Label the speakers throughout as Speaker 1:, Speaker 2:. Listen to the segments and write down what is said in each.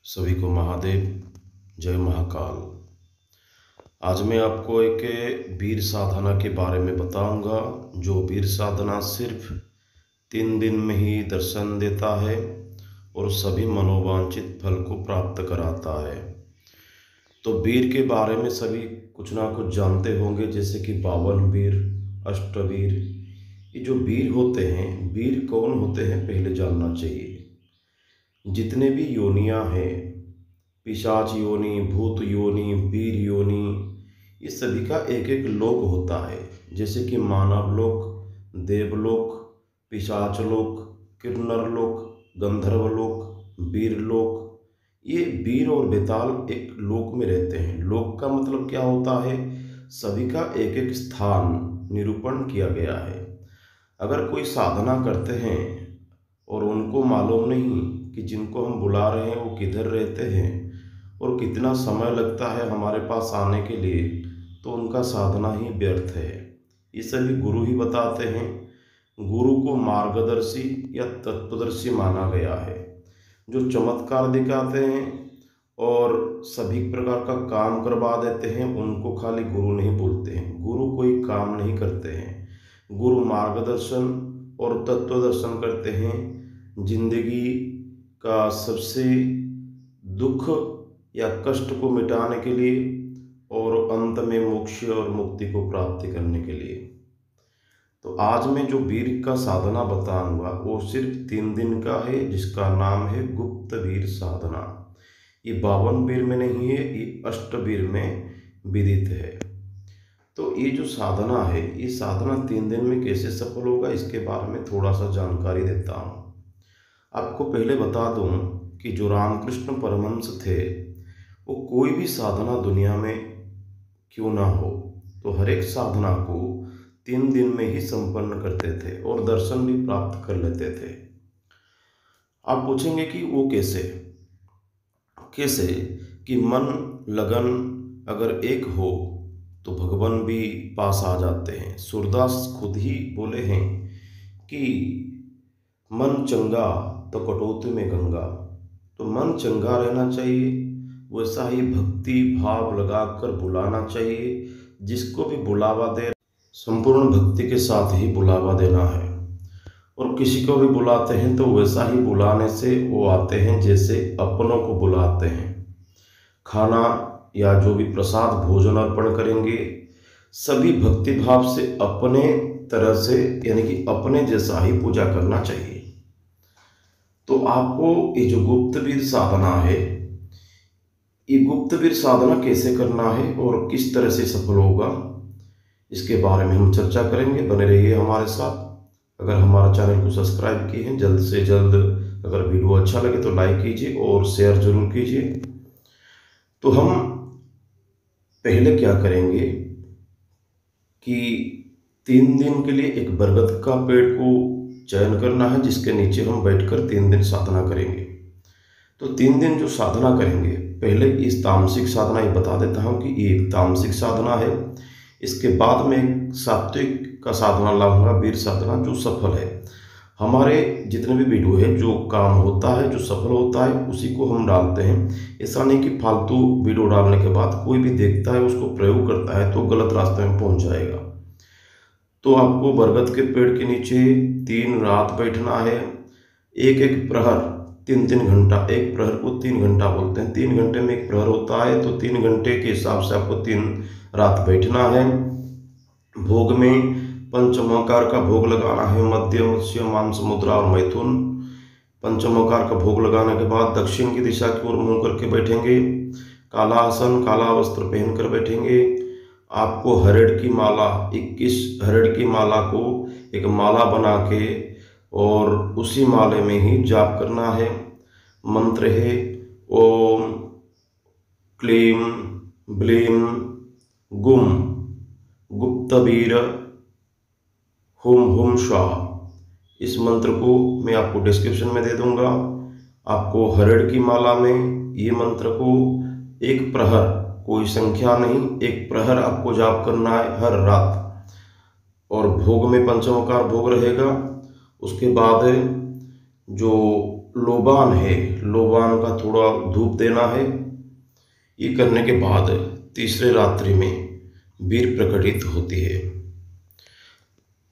Speaker 1: सभी को महादेव, जय महाकाल। आज मैं आपको एक वीर साधना के बारे में बताऊंगा, जो वीर साधना सिर्फ 3 दिन में ही दर्शन देता है और सभी मनोवांछित फल को प्राप्त कराता है। तो वीर के बारे में सभी कुछ ना कुछ जानते होंगे, जैसे कि 52 वीर, अष्टवीर। ये जो वीर होते हैं, वीर कौन होते हैं पहले जानना चाहिए। जितने भी योनियां हैं, पिशाच योनि, भूत योनि, वीर योनि, ये सभी का एक एक लोक होता है। जैसे कि मानव लोक, देवलोक, पिशाच लोक, किन्नर लोक, गंधर्व लोक, वीर लोक। ये वीर और बेताल एक लोक में रहते हैं। लोक का मतलब क्या होता है? सभी का एक एक स्थान निरूपण किया गया है। अगर कोई साधना करते हैं और उनको मालूम नहीं कि जिनको हम बुला रहे हैं वो किधर रहते हैं और कितना समय लगता है हमारे पास आने के लिए, तो उनका साधना ही व्यर्थ है। ये सभी गुरु ही बताते हैं। गुरु को मार्गदर्शी या तत्वदर्शी माना गया है, जो चमत्कार दिखाते हैं और सभी प्रकार का काम करवा देते हैं। उनको खाली गुरु नहीं बोलते हैं। गुरु कोई काम नहीं करते हैं। गुरु मार्गदर्शन और तत्वदर्शन करते हैं। जिंदगी का सबसे दुख या कष्ट को मिटाने के लिए और अंत में मोक्ष और मुक्ति को प्राप्ति करने के लिए। तो आज मैं जो वीर का साधना बताऊंगा वो सिर्फ 3 दिन का है, जिसका नाम है गुप्त वीर साधना। ये 52 वीर में नहीं है, ये अष्टवीर में विदित है। तो ये जो साधना है, ये साधना 3 दिन में कैसे सफल होगा, इसके बारे में थोड़ा सा जानकारी देता हूँ। आपको पहले बता दूं कि जो रामकृष्ण परमहंस थे, वो कोई भी साधना दुनिया में क्यों ना हो, तो हर एक साधना को 3 दिन में ही संपन्न करते थे और दर्शन भी प्राप्त कर लेते थे। आप पूछेंगे कि वो कैसे? कैसे कि मन लगन अगर एक हो तो भगवान भी पास आ जाते हैं। सूरदास खुद ही बोले हैं कि मन चंगा तो कटौती में गंगा। तो मन चंगा रहना चाहिए, वैसा ही भक्ति भाव लगाकर बुलाना चाहिए। जिसको भी बुलावा दे, संपूर्ण भक्ति के साथ ही बुलावा देना है। और किसी को भी बुलाते हैं तो वैसा ही बुलाने से वो आते हैं जैसे अपनों को बुलाते हैं। खाना या जो भी प्रसाद भोजन अर्पण करेंगे, सभी भक्ति भाव से अपने तरह से, यानी कि अपने जैसा ही पूजा करना चाहिए। तो आपको ये जो गुप्तवीर साधना है, ये गुप्तवीर साधना कैसे करना है और किस तरह से सफल होगा, इसके बारे में हम चर्चा करेंगे। बने रहिए हमारे साथ। अगर हमारा चैनल को सब्सक्राइब किए हैं, जल्द से जल्द अगर वीडियो अच्छा लगे तो लाइक कीजिए और शेयर जरूर कीजिए। तो हम पहले क्या करेंगे कि 3 दिन के लिए एक बरगद का पेड़ को चयन करना है, जिसके नीचे हम बैठकर 3 दिन साधना करेंगे। तो 3 दिन जो साधना करेंगे, पहले इस तामसिक साधना ये बता देता हूँ कि ये एक तामसिक साधना है। इसके बाद में सात्विक का साधना लाऊंगा, वीर साधना, जो सफल है। हमारे जितने भी वीडियो है, जो काम होता है, जो सफल होता है, उसी को हम डालते हैं। ऐसा नहीं कि फालतू वीडियो डालने के बाद कोई भी देखता है, उसको प्रयोग करता है तो गलत रास्ते में पहुंच जाएगा। तो आपको बरगद के पेड़ के नीचे 3 रात बैठना है। एक एक प्रहर 3-3 घंटा, एक प्रहर को 3 घंटा बोलते हैं। 3 घंटे में एक प्रहर होता है, तो 3 घंटे के हिसाब से आपको 3 रात बैठना है। भोग में पंचमोकार का भोग लगाना है, मध्य, मत्स्य, मांस, मुद्रा और मैथुन। पंचमोकार का भोग लगाने के बाद दक्षिण की दिशा की ओर मुंह करके बैठेंगे। काला आसन, काला वस्त्र पहनकर बैठेंगे। आपको हरिड़ की माला, 21 हरिड़ की माला को एक माला बना के और उसी माले में ही जाप करना है। मंत्र है ओम क्लीम ब्लीम गुम गुप्तवीर हुम हुम स्वाहा। इस मंत्र को मैं आपको डिस्क्रिप्शन में दे दूंगा। आपको हरिड़ की माला में ये मंत्र को एक प्रहर, कोई संख्या नहीं, एक प्रहर आपको जाप करना है हर रात। और भोग में पंचमोकार भोग रहेगा। उसके बाद जो लोबान है, लोबान का थोड़ा धूप देना है। ये करने के बाद तीसरे रात्रि में वीर प्रकटित होती है।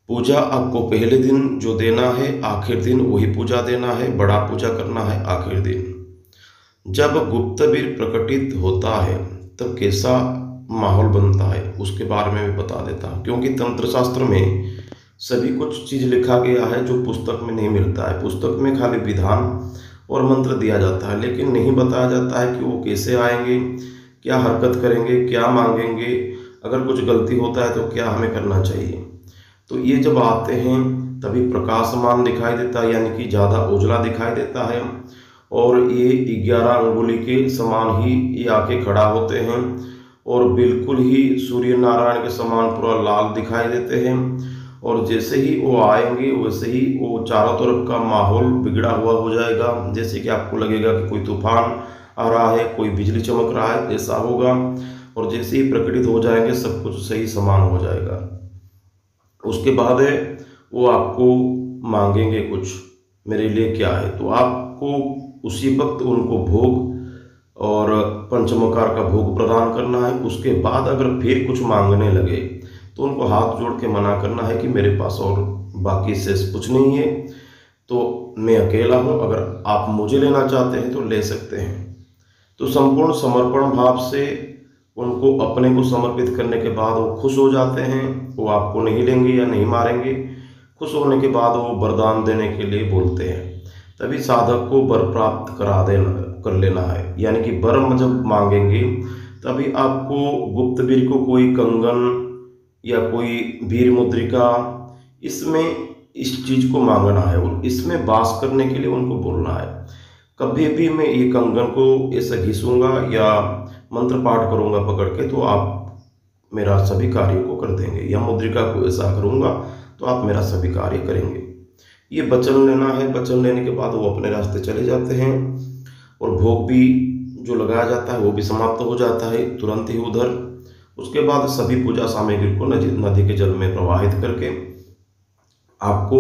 Speaker 1: पूजा आपको पहले दिन जो देना है, आखिर दिन वही पूजा देना है, बड़ा पूजा करना है आखिर दिन। जब गुप्त वीर प्रकटित होता है तब कैसा माहौल बनता है उसके बारे में भी बता देता हूँ, क्योंकि तंत्र शास्त्र में सभी कुछ चीज़ लिखा गया है जो पुस्तक में नहीं मिलता है। पुस्तक में खाली विधान और मंत्र दिया जाता है, लेकिन नहीं बताया जाता है कि वो कैसे आएंगे, क्या हरकत करेंगे, क्या मांगेंगे, अगर कुछ गलती होता है तो क्या हमें करना चाहिए। तो ये जब आते हैं तभी प्रकाशमान दिखाई देता है, यानी कि ज़्यादा उजला दिखाई देता है, और ये 11 अंगुली के समान ही ये आके खड़ा होते हैं और बिल्कुल ही सूर्य नारायण के समान पूरा लाल दिखाई देते हैं। और जैसे ही वो आएंगे वैसे ही वो चारों तरफ का माहौल बिगड़ा हुआ हो जाएगा, जैसे कि आपको लगेगा कि कोई तूफान आ रहा है, कोई बिजली चमक रहा है, ऐसा होगा। और जैसे ही प्रकटित हो जाएंगे सब कुछ सही समान हो जाएगा। उसके बाद वो आपको मांगेंगे कुछ, मेरे लिए क्या है, तो आपको उसी वक्त उनको भोग और पंचमकार का भोग प्रदान करना है। उसके बाद अगर फिर कुछ मांगने लगे तो उनको हाथ जोड़ के मना करना है कि मेरे पास और बाकी शेष कुछ नहीं है, तो मैं अकेला हूँ, अगर आप मुझे लेना चाहते हैं तो ले सकते हैं। तो संपूर्ण समर्पण भाव से उनको अपने को समर्पित करने के बाद वो खुश हो जाते हैं। वो आपको नहीं लेंगे या नहीं मारेंगे। खुश होने के बाद वो वरदान देने के लिए बोलते हैं। तभी साधक को वर प्राप्त कर लेना है, यानी कि वर जब मांगेंगे तभी आपको गुप्त वीर को कोई कंगन या कोई वीर मुद्रिका, इसमें इस चीज को मांगना है और इसमें वास करने के लिए उनको बोलना है। कभी भी मैं ये कंगन को ऐसा घिसूंगा या मंत्र पाठ करूंगा पकड़ के तो आप मेरा सभी कार्य को कर देंगे, या मुद्रिका को ऐसा करूंगा तो आप मेरा सभी कार्य करेंगे। ये वचन लेना है। वचन लेने के बाद वो अपने रास्ते चले जाते हैं और भोग भी जो लगाया जाता है वो भी समाप्त हो जाता है तुरंत ही उधर। उसके बाद सभी पूजा सामग्री को नदी के जल में प्रवाहित करके आपको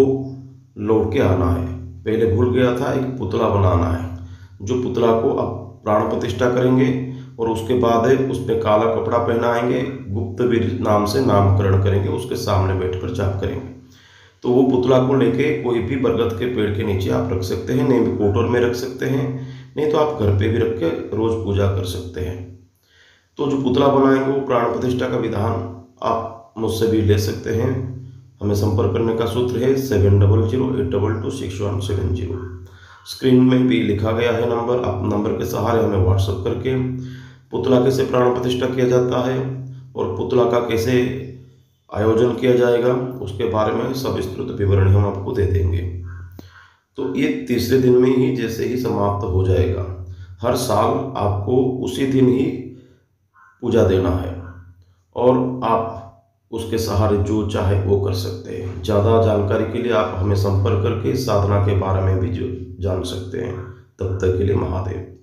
Speaker 1: लौट के आना है। पहले भूल गया था, एक पुतला बनाना है, जो पुतला को आप प्राण प्रतिष्ठा करेंगे और उसके बाद उसमें काला कपड़ा पहनाएंगे, गुप्त वीर नाम से नामकरण करेंगे, उसके सामने बैठकर जाप करेंगे। तो वो पुतला को लेके कोई भी बरगद के पेड़ के नीचे आप रख सकते हैं, नहीं भी कोटोर में रख सकते हैं, नहीं तो आप घर पे भी रख के रोज पूजा कर सकते हैं। तो जो पुतला बनाएंगे वो प्राण प्रतिष्ठा का विधान आप मुझसे भी ले सकते हैं। हमें संपर्क करने का सूत्र है 7008226170। स्क्रीन में भी लिखा गया है नंबर। आप नंबर के सहारे हमें व्हाट्सएप करके पुतला कैसे प्राण प्रतिष्ठा किया जाता है और पुतला का कैसे आयोजन किया जाएगा उसके बारे में सब विस्तृत विवरण हम आपको दे देंगे। तो ये तीसरे दिन में ही जैसे ही समाप्त हो जाएगा, हर साल आपको उसी दिन ही पूजा देना है और आप उसके सहारे जो चाहे वो कर सकते हैं। ज़्यादा जानकारी के लिए आप हमें संपर्क करके साधना के बारे में भी जो जान सकते हैं। तब तक के लिए महादेव।